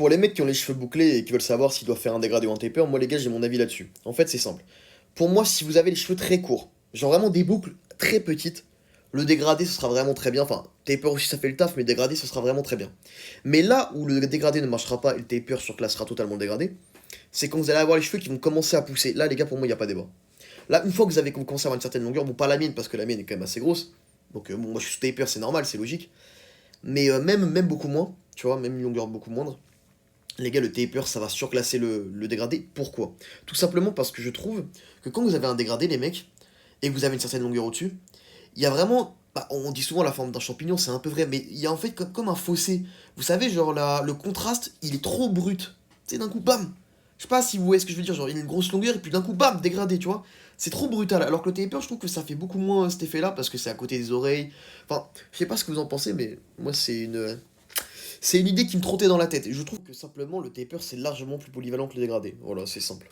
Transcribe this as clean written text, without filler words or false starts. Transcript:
Pour les mecs qui ont les cheveux bouclés et qui veulent savoir s'ils doivent faire un dégradé ou un taper, moi les gars j'ai mon avis là-dessus. En fait c'est simple. Pour moi si vous avez les cheveux très courts, genre vraiment des boucles très petites, le dégradé ce sera vraiment très bien. Enfin, taper aussi ça fait le taf, mais dégradé ce sera vraiment très bien. Mais là où le dégradé ne marchera pas et le taper surclassera totalement le dégradé, c'est quand vous allez avoir les cheveux qui vont commencer à pousser. Là les gars pour moi il n'y a pas débat. Là une fois que vous avez commencé à avoir une certaine longueur, bon pas la mienne parce que la mienne est quand même assez grosse, donc bon moi je suis sous taper c'est normal, c'est logique. Mais même beaucoup moins, tu vois, même une longueur beaucoup moindre. Les gars, le taper, ça va surclasser le dégradé. Pourquoi? Tout simplement parce que je trouve que quand vous avez un dégradé, les mecs, et que vous avez une certaine longueur au-dessus, il y a vraiment. Bah, on dit souvent la forme d'un champignon, c'est un peu vrai, mais il y a en fait comme un fossé. Vous savez, genre le contraste, il est trop brut. Tu sais, d'un coup, bam! Je sais pas si vous voyez ce que je veux dire, genre il a une grosse longueur, et puis d'un coup, bam! Dégradé, tu vois? C'est trop brutal. Alors que le taper, je trouve que ça fait beaucoup moins cet effet-là, parce que c'est à côté des oreilles. Enfin, je sais pas ce que vous en pensez, mais moi, c'est une idée qui me trottait dans la tête. Et je trouve que simplement le taper c'est largement plus polyvalent que le dégradé. Voilà, c'est simple.